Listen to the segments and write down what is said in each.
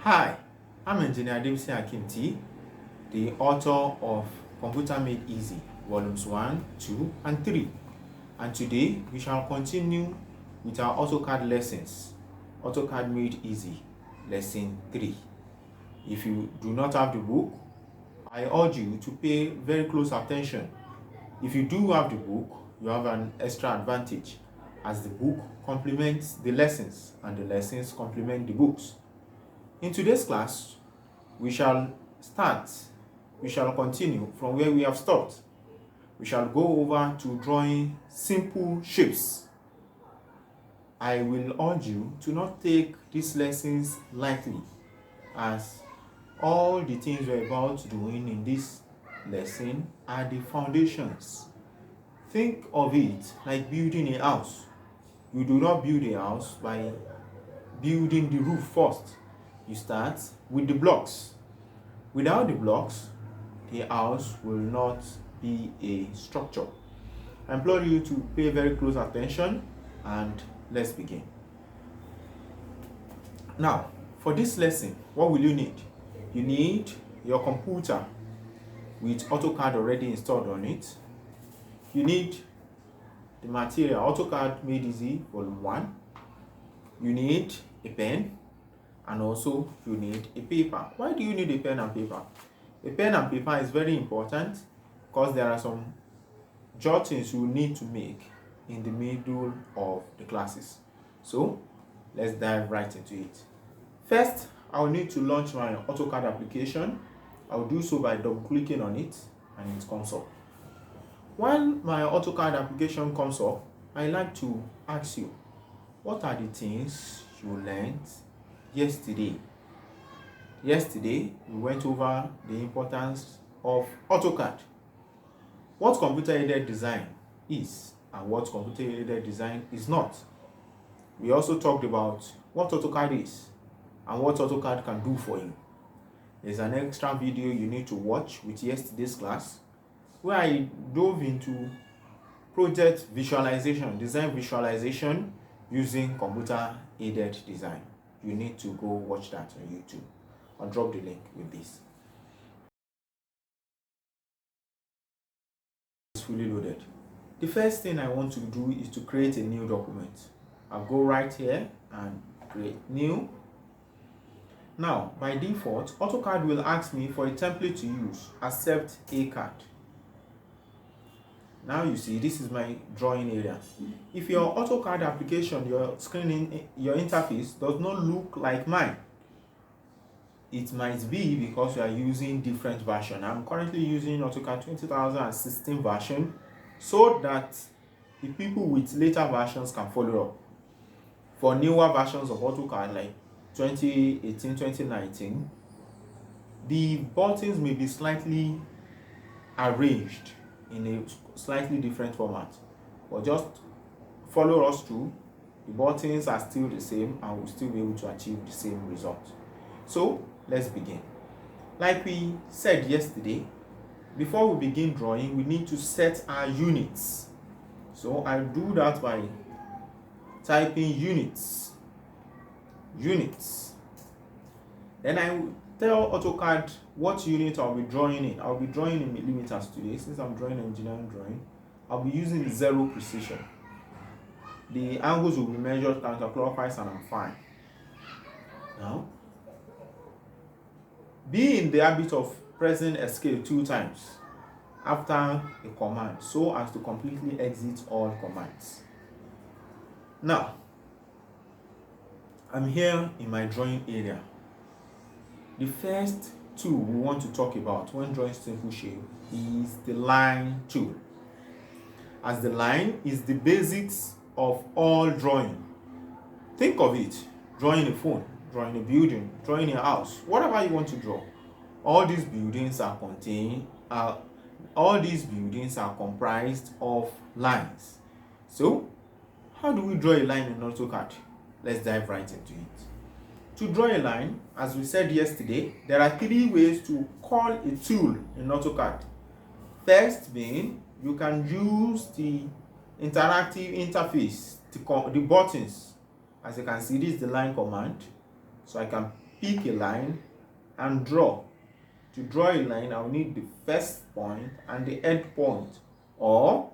Hi, I'm Engineer Dempsey Akinti, the author of Computer Made Easy, Volumes 1, 2, and 3. And today we shall continue with our AutoCAD lessons. AutoCAD Made Easy, Lesson 3. If you do not have the book, I urge you to pay very close attention. If you do have the book, you have an extra advantage, as the book complements the lessons and the lessons complement the books. In today's class, we shall continue from where we have stopped. We shall go over to drawing simple shapes. I will urge you to not take these lessons lightly, as all the things we're about doing in this lesson are the foundations. Think of it like building a house. You do not build a house by building the roof first. You start with the blocks. Without the blocks, the house will not be a structure. I implore you to pay very close attention, and let's begin. Now, for this lesson, what will you need? You need your computer with AutoCAD already installed on it. You need the material, AutoCAD Made Easy Volume 1. You need a pen, and also you need a paper. Why do you need a pen and paper? A pen and paper is very important because there are some jottings you need to make in the middle of the classes. So let's dive right into it. First, I'll need to launch my AutoCAD application. I'll do so by double clicking on it and it comes up. When my AutoCAD application comes up, I like to ask you, what are the things you learned yesterday? Yesterday, we went over the importance of AutoCAD, what computer-aided design is and what computer-aided design is not. We also talked about what AutoCAD is and what AutoCAD can do for you. There's an extra video you need to watch with yesterday's class where I dove into project visualization, design visualization using computer-aided design. You need to go watch that on YouTube. I'll drop the link with this. It's fully loaded. The first thing I want to do is to create a new document. I'll go right here and create new. Now, by default, AutoCAD will ask me for a template to use. Accept AutoCAD. Now you see, this is my drawing area. If your AutoCAD application, your screen, your interface does not look like mine, it might be because you are using different version. I'm currently using AutoCAD 2016 version so that the people with later versions can follow up. For newer versions of AutoCAD like 2018, 2019, the buttons may be slightly arranged in a slightly different format, but just follow us through. The buttons are still the same and we'll still be able to achieve the same result. So let's begin. Like we said yesterday, before we begin drawing, we need to set our units. So I'll do that by typing units. Then I will tell AutoCAD what unit I'll be drawing in. I'll be drawing in millimeters today. Since I'm drawing engineering drawing, I'll be using 0 precision. The angles will be measured counterclockwise and I'm fine. Now, be in the habit of pressing escape 2 times after a command so as to completely exit all commands. Now, I'm here in my drawing area. The first tool we want to talk about when drawing simple shape is the line tool, as the line is the basics of all drawing. Think of it, drawing a phone, drawing a building, drawing a house, whatever you want to draw. All these buildings are comprised of lines. So, how do we draw a line in AutoCAD? Let's dive right into it. To draw a line, as we said yesterday, there are 3 ways to call a tool in AutoCAD. First being, you can use the interactive interface, the buttons. As you can see, this is the line command. So I can pick a line and draw. To draw a line, I'll need the first point and the end point, or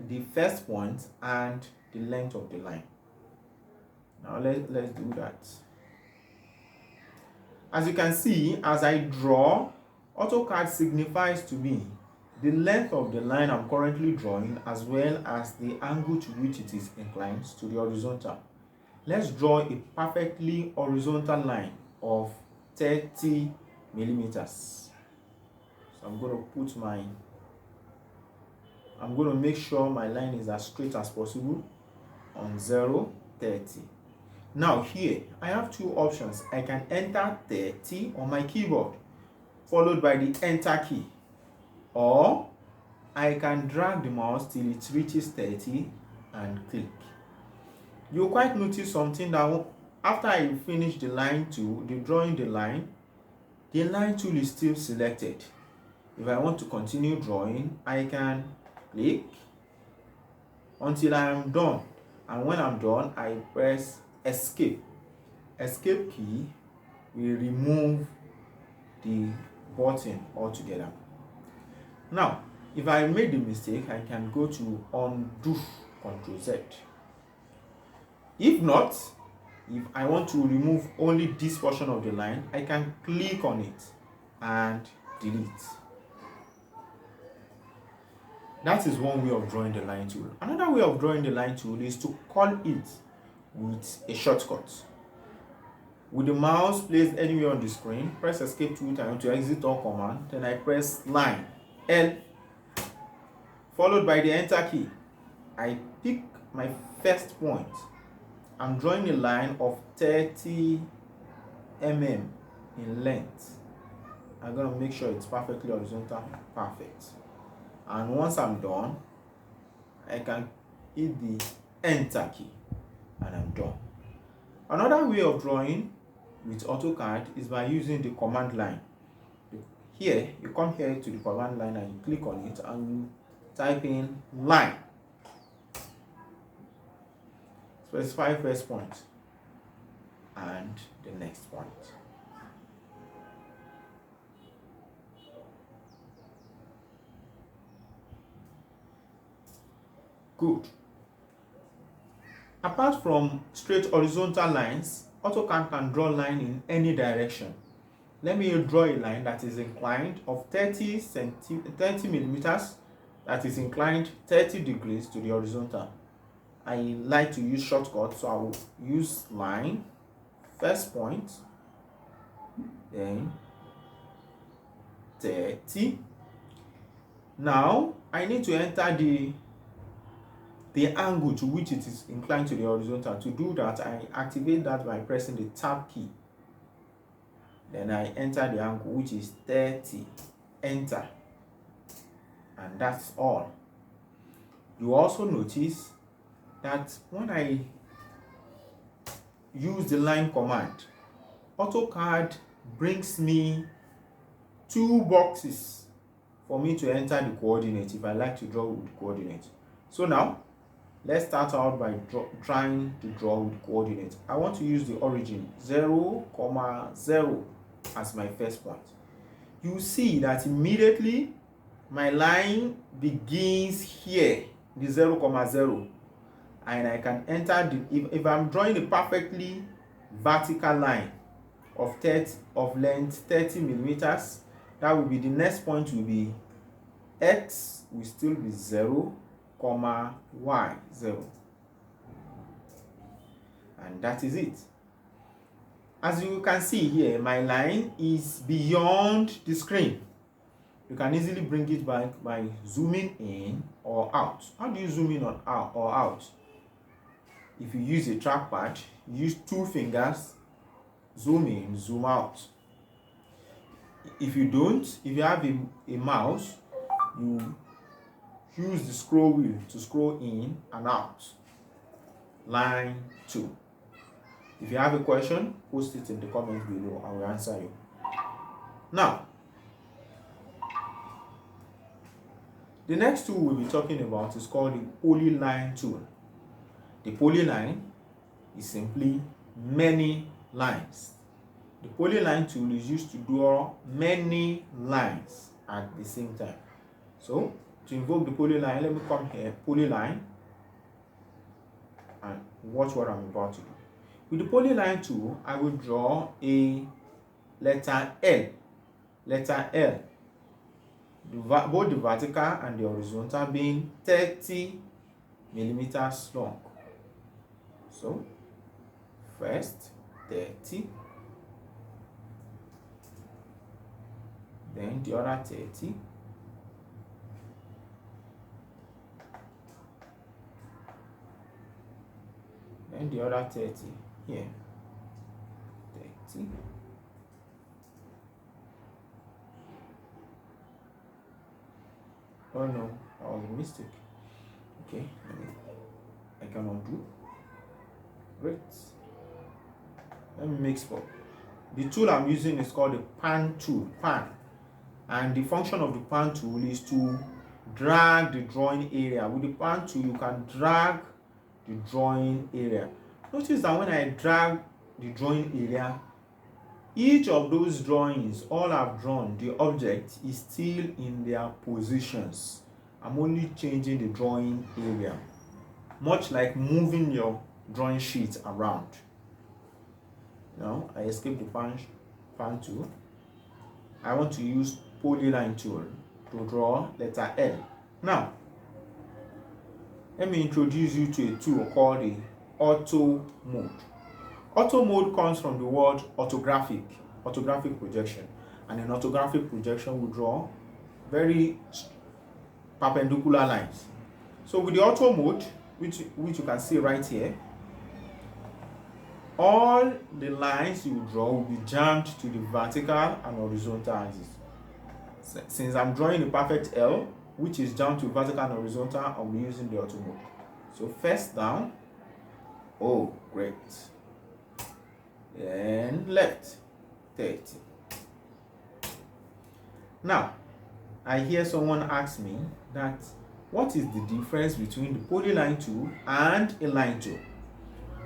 the first point and the length of the line. Now let's do that. As you can see, as I draw, AutoCAD signifies to me the length of the line I'm currently drawing, as well as the angle to which it is inclined to the horizontal. Let's draw a perfectly horizontal line of 30 millimeters. So I'm going to make sure my line is as straight as possible on 0, 30. Now here, I have two options. I can enter 30 on my keyboard, followed by the enter key. Or I can drag the mouse till it reaches 30 and click. You'll quite notice something that after I finish the line tool, drawing the line tool is still selected. If I want to continue drawing, I can click until I am done. And when I'm done, I press escape. Escape key will remove the button altogether. Now, if I made a mistake, I can go to undo, Ctrl Z. If not, if I want to remove only this portion of the line, I can click on it and delete. That is one way of drawing the line tool. Another way of drawing the line tool is to call it with a shortcut. With the mouse placed anywhere on the screen, press escape 2 times to exit all command. Then I press line, L, followed by the enter key. I pick my first point. I'm drawing a line of 30 mm in length. I'm going to make sure it's perfectly horizontal, perfect. And once I'm done, I can hit the enter key and I'm done. Another way of drawing with AutoCAD is by using the command line. Here, you come here to the command line and you click on it and you type in line. Specify first point and the next point. Good. Apart from straight horizontal lines, AutoCAD can draw line in any direction. Let me draw a line that is inclined of 30 millimeters, that is inclined 30 degrees to the horizontal. I like to use shortcuts, so I will use line, first point, then 30. Now I need to enter the angle to which it is inclined to the horizontal. To do that, I activate that by pressing the tab key. Then I enter the angle, which is 30. Enter. And that's all. You also notice that when I use the line command, AutoCAD brings me two boxes for me to enter the coordinate if I like to draw with coordinate. So now, let's start out by trying to draw with coordinate. I want to use the origin 0, 0 as my first point. You see that immediately my line begins here, the 0, 0. And I can enter if I'm drawing a perfectly vertical line of length 30 millimeters, that will be the next point will be x will still be 0, y 0. And that is it. As you can see here, my line is beyond the screen. You can easily bring it back by zooming in or out. How do you zoom in or out? If you use a trackpad, use 2 fingers, zoom in, zoom out. If you don't, if you have a mouse, you use the scroll wheel to scroll in and out. Line 2. If you have a question, post it in the comments below. I will answer you. Now, the next tool we'll be talking about is called the polyline tool. The polyline is simply many lines. The polyline tool is used to draw many lines at the same time. So to invoke the polyline, let me come here, polyline, and watch what I'm about to do. With the polyline tool, I will draw a letter L. Letter L. Both the vertical and the horizontal being 30 millimeters long. So first 30, then the other 30, then the other 30 here, 30, oh no, that was a mistake. Okay, I can undo. Great. Let me make spot. The tool I'm using is called the pan tool, pan, and the function of the pan tool is to drag the drawing area. With the pan tool, you can drag the drawing area. Notice that when I drag the drawing area, each of those drawings, all I've drawn, the object is still in their positions. I'm only changing the drawing area, much like moving your drawing sheet around. Now I escape the pan tool. I want to use polyline tool to draw letter L. Now let me introduce you to a tool called the auto mode. Auto mode comes from the word orthographic projection, and in orthographic projection we draw very perpendicular lines. So with the auto mode, which you can see right here, all the lines you draw will be jammed to the vertical and horizontal axis. Since I'm drawing a perfect L, which is jammed to vertical and horizontal, I'll be using the auto mode. So first down, oh great, then left 30. Now I hear someone ask me that what is the difference between the polyline tool and a line tool?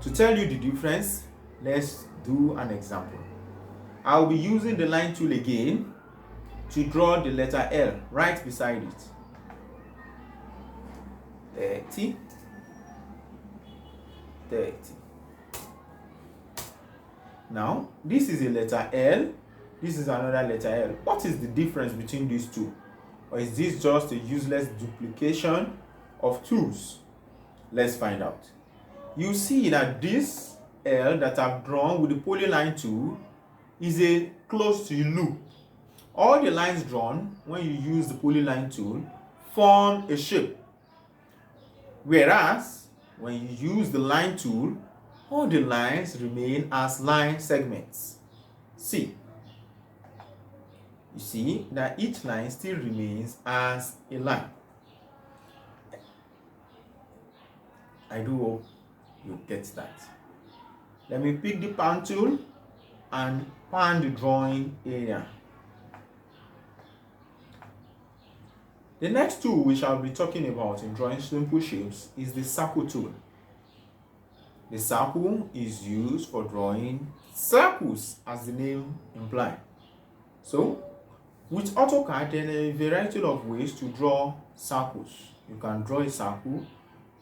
To tell you the difference, let's do an example. I'll be using the line tool again to draw the letter L right beside it. 30, 30. Now, this is a letter L, this is another letter L. What is the difference between these two? Or is this just a useless duplication of tools? Let's find out. You see that this L that I've drawn with the polyline tool is a close to a loop. All the lines drawn when you use the polyline tool form a shape. Whereas when you use the line tool, all the lines remain as line segments. See, you see that each line still remains as a line. I do hope you get that. Let me pick the pan tool and pan the drawing area. The next tool we shall be talking about in drawing simple shapes is the circle tool. The circle is used for drawing circles, as the name implies. So, with AutoCAD, there are a variety of ways to draw circles. You can draw a circle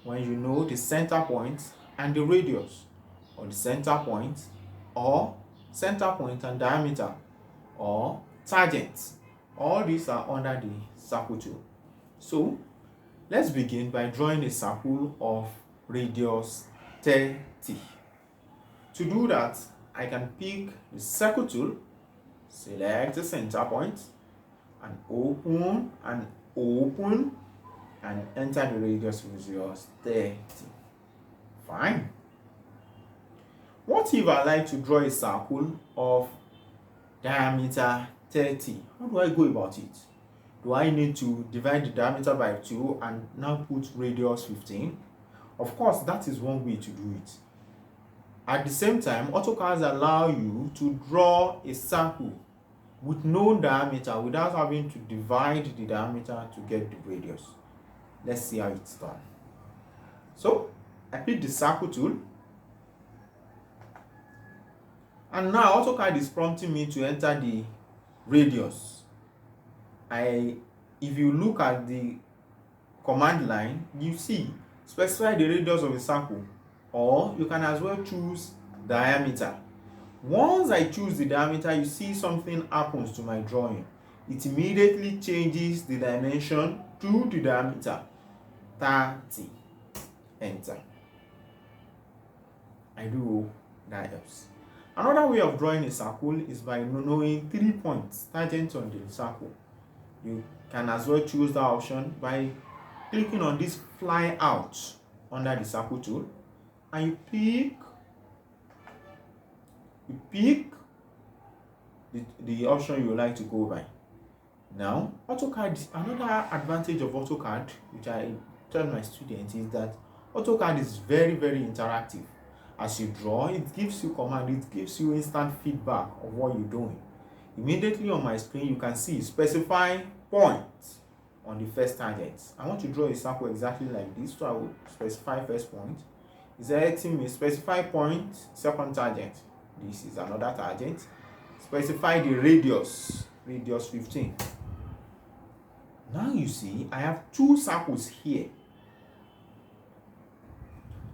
when you know the center point and the radius, or the center point and diameter, or tangent. All these are under the circle tool. So let's begin by drawing a circle of radius 30. To do that, I can pick the circle tool, select the center point, and open, and enter the radius radius 30. Fine. What if I like to draw a circle of diameter 30? How do I go about it? Do I need to divide the diameter by 2 and now put radius 15? Of course, that is one way to do it. At the same time, AutoCAD allow you to draw a circle with no diameter without having to divide the diameter to get the radius. Let's see how it's done. So, I pick the circle tool And now AutoCAD is prompting me to enter the radius. If you look at the command line, you see specify the radius of a circle, or you can as well choose diameter. Once I choose the diameter, you see something happens to my drawing. It immediately changes the dimension to the diameter 30. Enter. I do hope that helps. Another way of drawing a circle is by knowing 3 points tangent on the circle. You can as well choose that option by clicking on this fly out under the circle tool, and you pick the option you would like to go by. Now, AutoCAD, another advantage of AutoCAD, which I tell my students, is that AutoCAD is very, very interactive. As you draw, it gives you command, it gives you instant feedback of what you're doing. Immediately on my screen, you can see specify point on the first tangent. I want to draw a circle exactly like this, so I will specify first point. It's asking me specify point, second tangent. This is another tangent. Specify the radius 15. Now you see I have 2 circles here.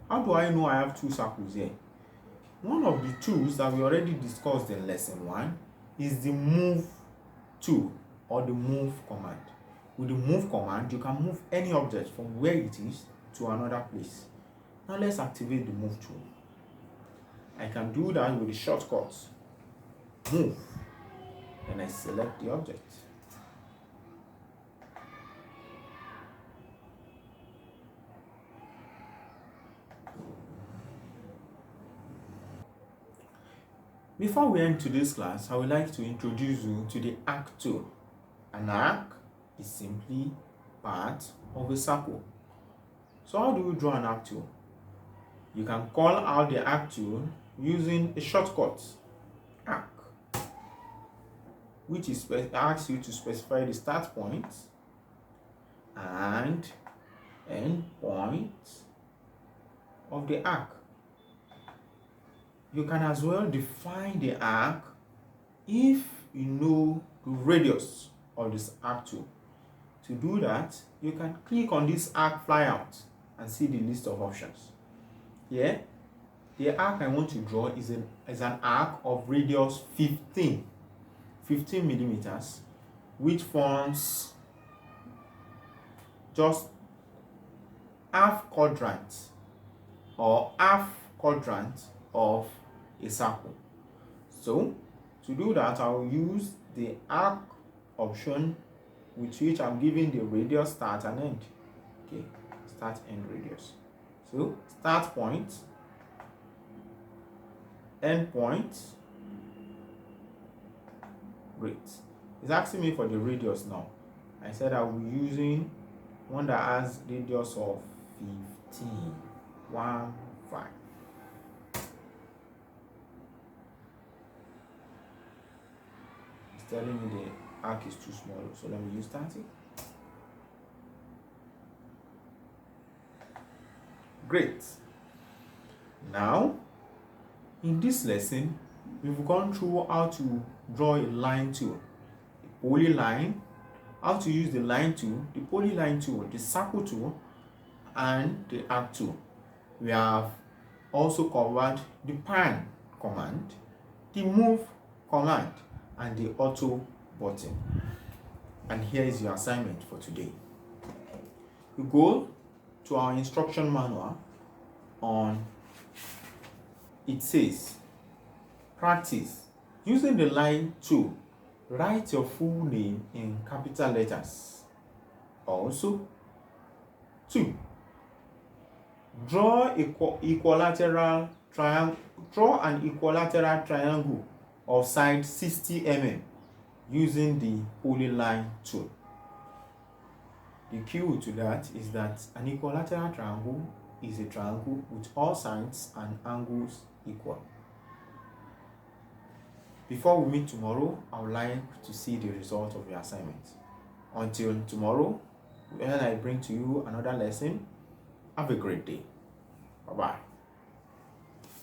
How do I know I have 2 circles here? One of the tools that we already discussed in lesson 1 is the move tool, or the move command. With the move command, you can move any object from where it is to another place. Now let's activate the move tool. I can do that with the shortcut move, and I select the object. Before we end today's class, I would like to introduce you to the arc tool. An arc is simply part of a circle. So how do you draw an arc tool? You can call out the arc tool using a shortcut, arc, which asks you to specify the start point and end point of the arc. You can as well define the arc if you know the radius of this arc tool. To do that, you can click on this arc flyout and see the list of options. Here, the arc I want to draw is an arc of radius 15 millimeters, which forms just half quadrant of a circle. So to do that, I will use the arc option, with which I'm giving the radius start and end. Okay, start end radius. So start point, end point, great. It's asking me for the radius now. I said I will be using one that has radius of 15. 1, 5. It's telling me the arc is too small, so let me use 30. Great. Now, in this lesson, we've gone through how to draw a line tool, a polyline, how to use the line tool, the polyline tool, the circle tool, and the arc tool. We have also covered the pan command, the move command, and the auto button. And here is your assignment for today. You go to our instruction manual. It says practice using the line tool. Write your full name in capital letters. Also, 2. Draw an equilateral triangle of side 60 mm using the polyline tool. The key to that is that an equilateral triangle is a triangle with all sides and angles equal. Before we meet tomorrow, I would like to see the result of your assignment. Until tomorrow, when I bring to you another lesson, have a great day. Bye-bye.